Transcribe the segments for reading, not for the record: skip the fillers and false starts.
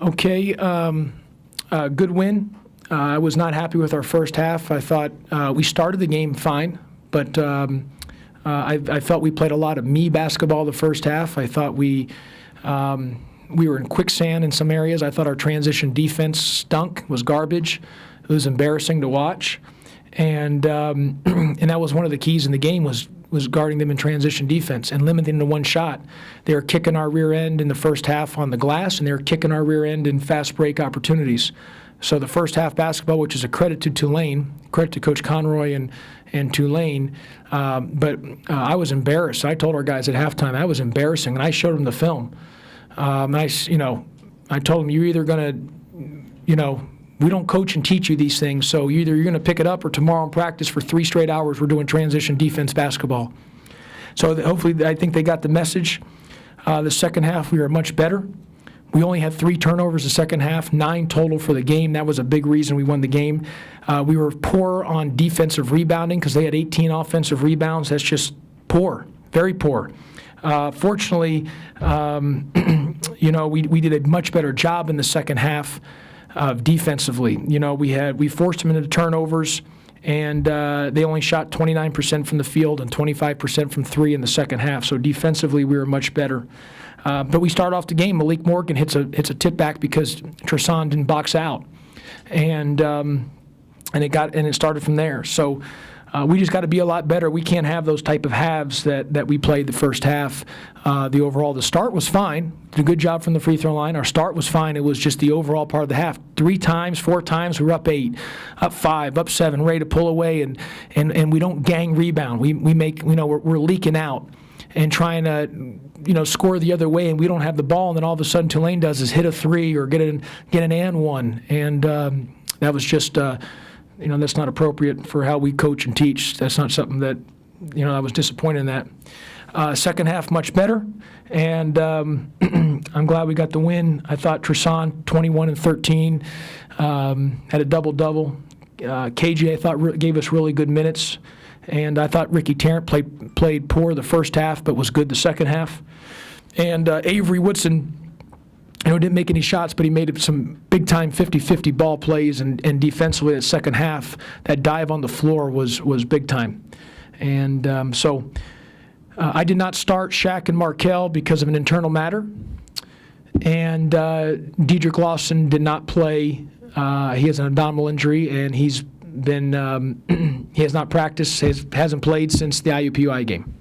Okay, good win. I was not happy with our first half. I thought we started the game fine, but I felt we played a lot of me basketball the first half. I thought we were in quicksand in some areas. I thought our transition defense stunk, was garbage. It was embarrassing to watch, and that was one of the keys in the game was guarding them in transition defense and limiting them to one shot. They were kicking our rear end in the first half on the glass, and they were kicking our rear end in fast break opportunities. So the first half basketball, which is a credit to Tulane, credit to Coach Conroy and Tulane, but I was embarrassed. I told our guys at halftime I was embarrassing, and I showed them the film. I told them, you're either going to, we don't coach and teach you these things, so either you're going to pick it up or tomorrow in practice for 3 straight hours we're doing transition defense basketball. So hopefully I think they got the message. The second half we were much better. We only had 3 turnovers the second half, 9 total for the game. That was a big reason we won the game. We were poor on defensive rebounding because they had 18 offensive rebounds. That's just poor, very poor. Fortunately, we did a much better job in the second half defensively. We forced them into turnovers, and they only shot 29% from the field and 25% from 3 in the second half. So defensively, we were much better. But we start off the game. Malik Morgan hits a tip back because Tristan didn't box out, and it started from there. So we just got to be a lot better. We can't have those type of halves that we played the first half. The start was fine. Did a good job from the free throw line. Our start was fine. It was just the overall part of the half. 3 times, 4 times, we were up 8, up 5, up 7, ready to pull away, and we don't gang rebound. We make we're leaking out and trying to score the other way, and we don't have the ball, and then all of a sudden Tulane does is hit a 3 or get an and one, and that was just that's not appropriate for how we coach and teach. That's not something that I was disappointed in that. Second half much better, and I'm glad we got the win. I thought Tristan 21 and 13 had a double-double. KJ I thought gave us really good minutes. And I thought Ricky Tarrant played poor the first half, but was good the second half. And Avery Woodson, didn't make any shots, but he made some big-time 50-50 ball plays, and defensively the second half, that dive on the floor was big time. And so I did not start Shaq and Markell because of an internal matter. And Dedrick Lawson did not play. He has an abdominal injury, and he has not practiced, hasn't played since the IUPUI game.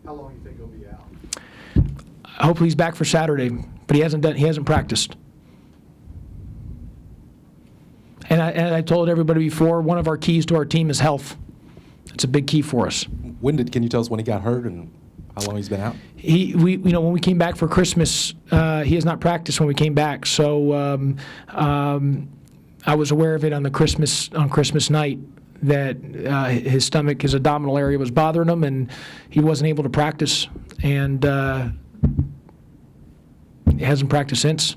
How long do you think he'll be out? Hopefully he's back for Saturday, but he hasn't practiced. And I told everybody before, one of our keys to our team is health. It's a big key for us. Can you tell us when he got hurt and how long he's been out? When we came back for Christmas, he has not practiced when we came back. So I was aware of it on Christmas night that his abdominal area was bothering him, and he wasn't able to practice, and he hasn't practiced since.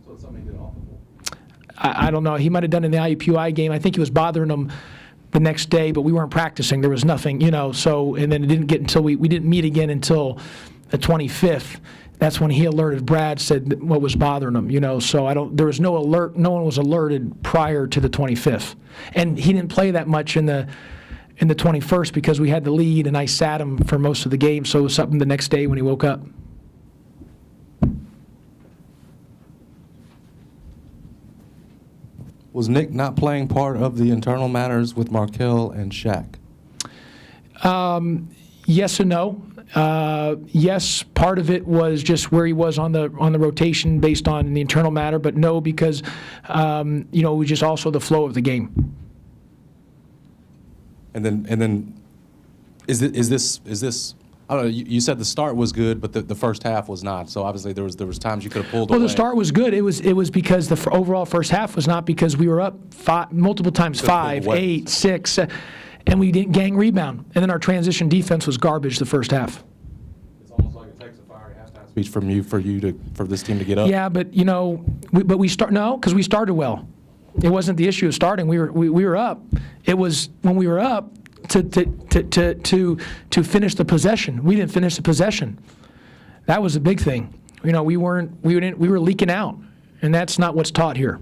So it's something he did off the ball? I don't know. He might have done it in the IUPUI game. I think it was bothering him the next day, but we weren't practicing. There was nothing, So, and then it didn't get until we didn't meet again until the 25th. That's when he alerted Brad, said what was bothering him, So there was no alert. No one was alerted prior to the 25th, and he didn't play that much in the 21st because we had the lead, and I sat him for most of the game. So it was something the next day when he woke up. Was Nick not playing part of the internal matters with Markell and Shaq? Yes and no. Yes, part of it was just where he was on the rotation based on the internal matter, but no, because it was just also the flow of the game. And then, is this? I don't know. You said the start was good, but the first half was not. So obviously there was times you could have pulled away. Well, the start was good. It was because the overall first half was not because we were up multiple times 5, 8, 6. And we didn't gang rebound. And then our transition defense was garbage the first half. It's almost like it takes a fiery halftime speech from you for this team to get up. Yeah, but we started well. It wasn't the issue of starting. We were up. It was when we were up to finish the possession. We didn't finish the possession. That was a big thing. we were leaking out, and that's not what's taught here.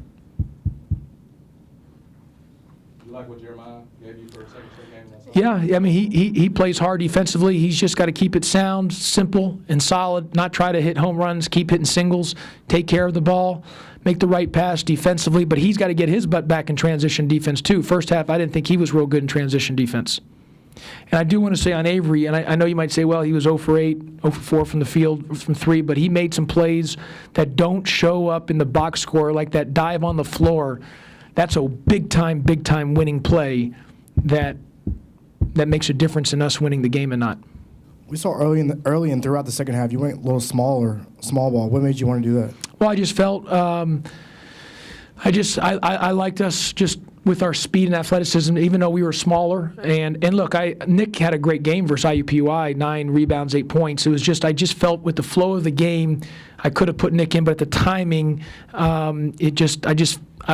You like what Jeremiah gave you for a second straight game? Yeah, I mean, he plays hard defensively. He's just got to keep it sound, simple, and solid, not try to hit home runs, keep hitting singles, take care of the ball, make the right pass defensively, but he's got to get his butt back in transition defense too. First half, I didn't think he was real good in transition defense. And I do want to say on Avery, and I know you might say, well, he was 0 for 8, 0 for 4 from the field, from 3, but he made some plays that don't show up in the box score, like that dive on the floor. That's a big-time winning play that makes a difference in us winning the game and not. We saw early and throughout the second half, you went a little small ball. What made you want to do that? Well, I just felt I liked us just with our speed and athleticism, even though we were smaller. And look, Nick had a great game versus IUPUI, 9 rebounds, 8 points. It was just I just felt with the flow of the game, I could have put Nick in, but at the timing, I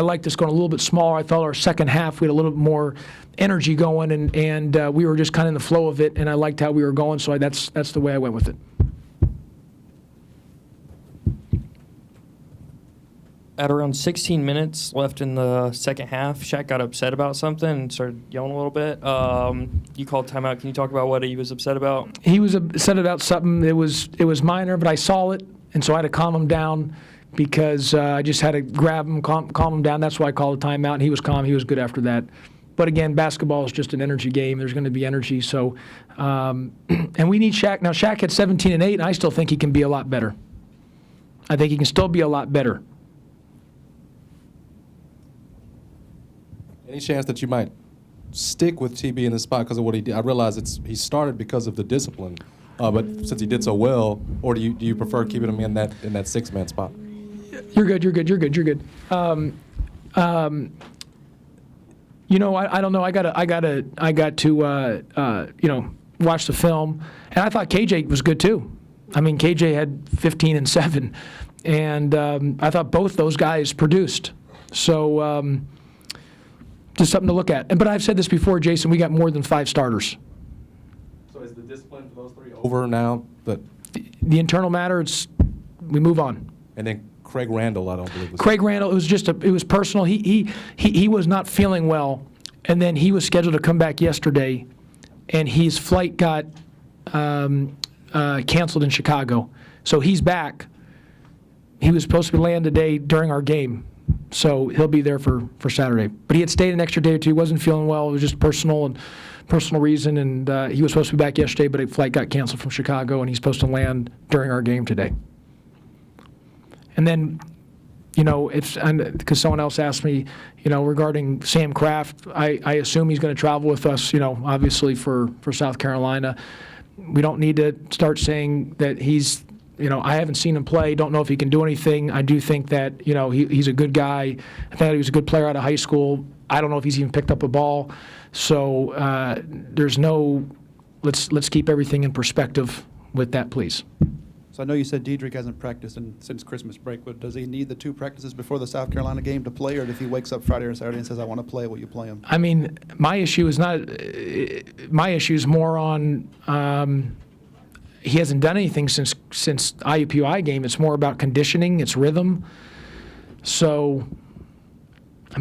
liked us going a little bit smaller. I felt our second half we had a little bit more energy going, and we were just kind of in the flow of it, and I liked how we were going, so that's the way I went with it. At around 16 minutes left in the second half, Shaq got upset about something and started yelling a little bit. You called timeout. Can you talk about what he was upset about? He was upset about something. It was minor, but I saw it, and so I had to calm him down because I just had to grab him, calm him down. That's why I called a timeout, and he was calm. He was good after that. But again, basketball is just an energy game. There's going to be energy. So, and we need Shaq. Now, Shaq had 17 and 8, and I still think he can be a lot better. I think he can still be a lot better. Any chance that you might stick with TB in this spot because of what he did? I realize he started because of the discipline, but since he did so well, or do you prefer keeping him in that 6-man spot? You're good. I don't know. I got to watch the film, and I thought KJ was good too. I mean, KJ had 15 and 7, and I thought both those guys produced. So just something to look at. But I've said this before, Jason. We got more than 5 starters. So is the discipline for those 3 over now? But the internal matter, we move on. And then Craig Randall, I don't believe was. Craig Randall, it was personal. He was not feeling well, and then he was scheduled to come back yesterday, and his flight got canceled in Chicago. So he's back. He was supposed to land today during our game, so he'll be there for Saturday. But he had stayed an extra day or two. He wasn't feeling well. It was just personal reason, and he was supposed to be back yesterday, but a flight got canceled from Chicago, and he's supposed to land during our game today. And then, because someone else asked me, regarding Sam Kraft, I assume he's going to travel with us, obviously for South Carolina. We don't need to start saying that he's, I haven't seen him play, don't know if he can do anything. I do think that, he's a good guy. I thought he was a good player out of high school. I don't know if he's even picked up a ball. So let's keep everything in perspective with that, please. So I know you said Diedrich hasn't practiced since Christmas break, but does he need the 2 practices before the South Carolina game to play, or if he wakes up Friday or Saturday and says, I want to play, will you play him? I mean, my issue is more on he hasn't done anything since IUPUI game. It's more about conditioning, it's rhythm. So,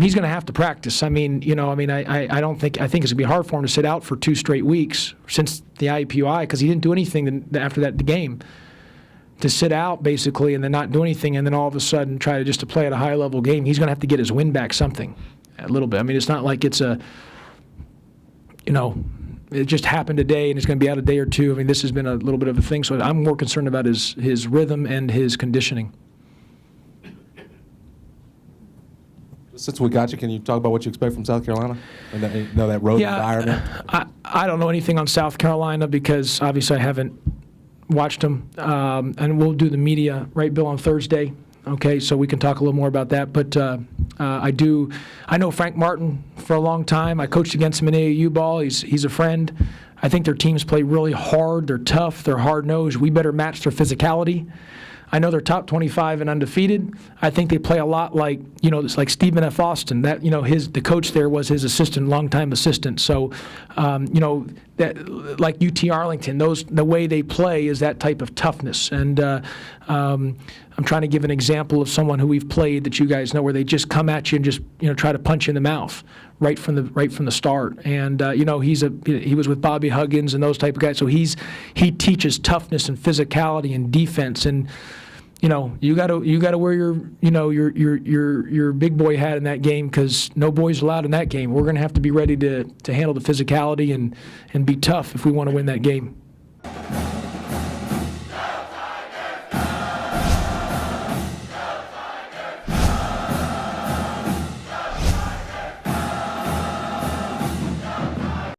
he's going to have to practice. I think it's going to be hard for him to sit out for 2 straight weeks since the IUPUI because he didn't do anything after the game. To sit out basically and then not do anything and then all of a sudden try to play at a high level game, he's going to have to get his wind back something a little bit. It's not like it's it just happened today and it's going to be out a day or 2. This has been a little bit of a thing, so I'm more concerned about his rhythm and his conditioning. Since we got you, can you talk about what you expect from South Carolina and that road environment? I don't know anything on South Carolina because obviously I haven't watched them, and we'll do the media, right, Bill, on Thursday. Okay, so we can talk a little more about that. But I know Frank Martin for a long time. I coached against him in AAU ball. He's a friend. I think their teams play really hard. They're tough. They're hard-nosed. We better match their physicality. I know they're top 25 and undefeated. I think they play a lot like, it's like Stephen F. Austin. That, the coach there was his assistant, longtime assistant. So, that like UT Arlington, the way they play is that type of toughness. And I'm trying to give an example of someone who we've played that you guys know, where they just come at you and just try to punch you in the mouth right from the start. And he was with Bobby Huggins and those type of guys, so he teaches toughness and physicality and defense. And you got to wear your big boy hat in that game, because no boys allowed in that game. We're going to have to be ready to handle the physicality and be tough if we want to win that game.